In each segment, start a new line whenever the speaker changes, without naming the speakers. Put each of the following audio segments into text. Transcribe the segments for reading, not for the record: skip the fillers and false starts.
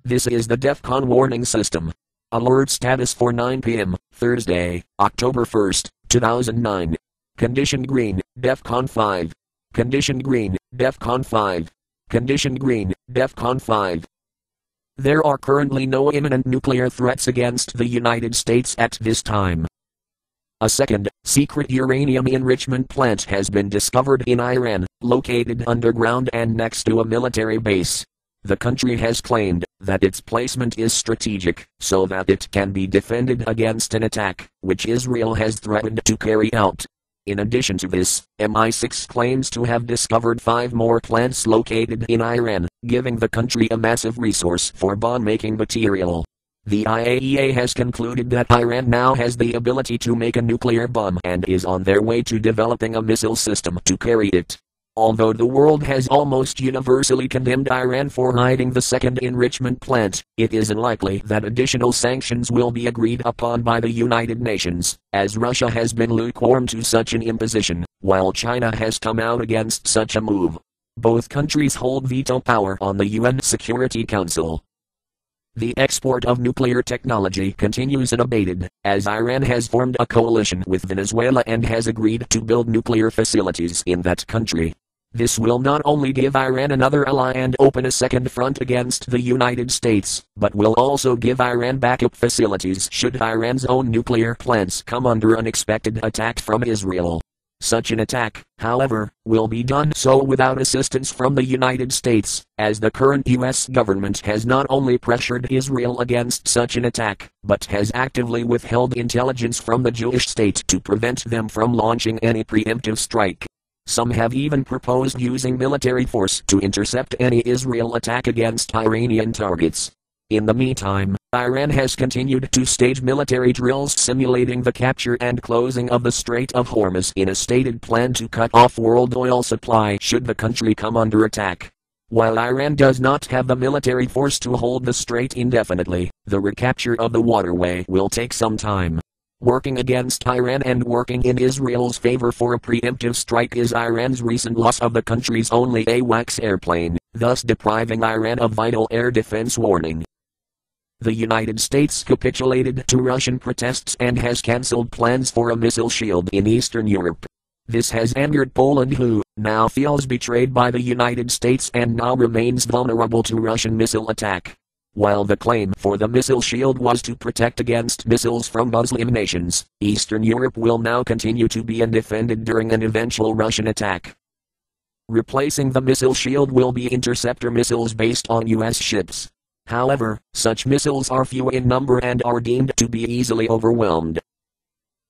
This is the DEFCON warning system. Alert status for 9 p.m., Thursday, October 1st, 2009. Condition green, DEFCON 5. Condition green, DEFCON 5. Condition green, DEFCON 5. There are currently no imminent nuclear threats against the United States at this time. A second, secret uranium enrichment plant has been discovered in Iran, located underground and next to a military base. The country has claimed that its placement is strategic, so that it can be defended against an attack, which Israel has threatened to carry out. In addition to this, MI6 claims to have discovered 5 more plants located in Iran, giving the country a massive resource for bomb-making material. The IAEA has concluded that Iran now has the ability to make a nuclear bomb and is on their way to developing a missile system to carry it. Although the world has almost universally condemned Iran for hiding the second enrichment plant, it is unlikely that additional sanctions will be agreed upon by the United Nations, as Russia has been lukewarm to such an imposition, while China has come out against such a move. Both countries hold veto power on the UN Security Council. The export of nuclear technology continues unabated, as Iran has formed a coalition with Venezuela and has agreed to build nuclear facilities in that country. This will not only give Iran another ally and open a second front against the United States, but will also give Iran backup facilities should Iran's own nuclear plants come under unexpected attack from Israel. Such an attack, however, will be done so without assistance from the United States, as the current U.S. government has not only pressured Israel against such an attack, but has actively withheld intelligence from the Jewish state to prevent them from launching any preemptive strike. Some have even proposed using military force to intercept any Israel attack against Iranian targets. In the meantime, Iran has continued to stage military drills simulating the capture and closing of the Strait of Hormuz in a stated plan to cut off world oil supply should the country come under attack. While Iran does not have the military force to hold the strait indefinitely, the recapture of the waterway will take some time. Working against Iran and working in Israel's favor for a preemptive strike is Iran's recent loss of the country's only AWACS airplane, thus depriving Iran of vital air defense warning. The United States capitulated to Russian protests and has cancelled plans for a missile shield in Eastern Europe. This has angered Poland, who now feels betrayed by the United States and now remains vulnerable to Russian missile attack. While the claim for the missile shield was to protect against missiles from Muslim nations, Eastern Europe will now continue to be undefended during an eventual Russian attack. Replacing the missile shield will be interceptor missiles based on U.S. ships. However, such missiles are few in number and are deemed to be easily overwhelmed.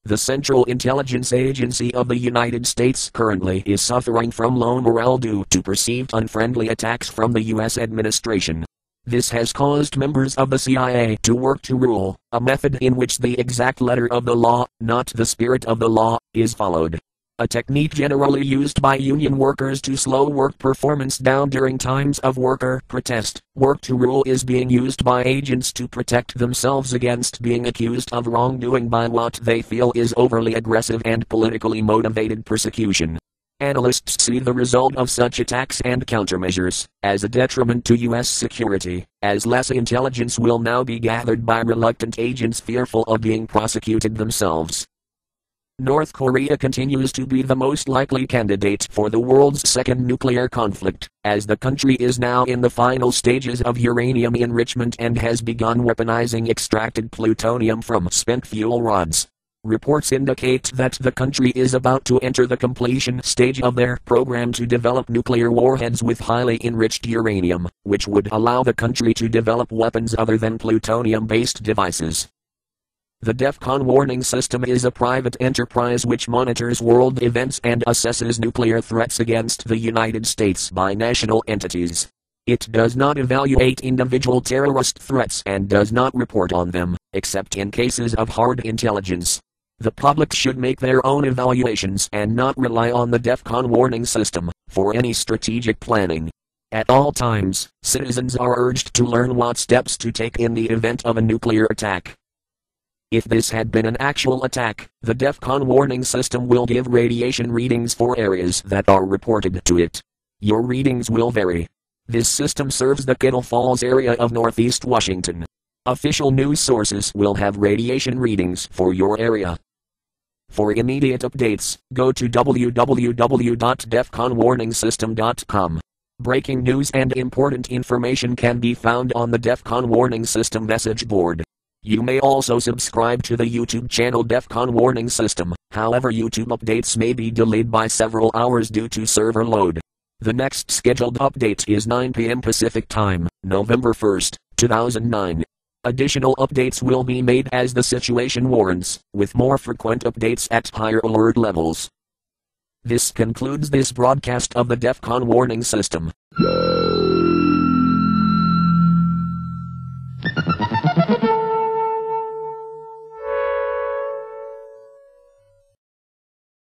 The Central Intelligence Agency of the United States currently is suffering from low morale due to perceived unfriendly attacks from the U.S. administration. This has caused members of the CIA to work to rule, a method in which the exact letter of the law, not the spirit of the law, is followed. A technique generally used by union workers to slow work performance down during times of worker protest. Work to rule is being used by agents to protect themselves against being accused of wrongdoing by what they feel is overly aggressive and politically motivated persecution. Analysts see the result of such attacks and countermeasures as a detriment to U.S. security, as less intelligence will now be gathered by reluctant agents fearful of being prosecuted themselves. North Korea continues to be the most likely candidate for the world's second nuclear conflict, as the country is now in the final stages of uranium enrichment and has begun weaponizing extracted plutonium from spent fuel rods. Reports indicate that the country is about to enter the completion stage of their program to develop nuclear warheads with highly enriched uranium, which would allow the country to develop weapons other than plutonium-based devices. The DEFCON warning system is a private enterprise which monitors world events and assesses nuclear threats against the United States by national entities. It does not evaluate individual terrorist threats and does not report on them, except in cases of hard intelligence. The public should make their own evaluations and not rely on the DEFCON warning system for any strategic planning. At all times, citizens are urged to learn what steps to take in the event of a nuclear attack. If this had been an actual attack, the DEFCON warning system will give radiation readings for areas that are reported to it. Your readings will vary. This system serves the Kittle Falls area of Northeast Washington. Official news sources will have radiation readings for your area. For immediate updates, go to www.defconwarningsystem.com. Breaking news and important information can be found on the DEFCON Warning System message board. You may also subscribe to the YouTube channel DEFCON Warning System, however YouTube updates may be delayed by several hours due to server load. The next scheduled update is 9 p.m. Pacific Time, November 1st, 2009. Additional updates will be made as the situation warrants, with more frequent updates at higher alert levels. This concludes this broadcast of the DEFCON Warning System.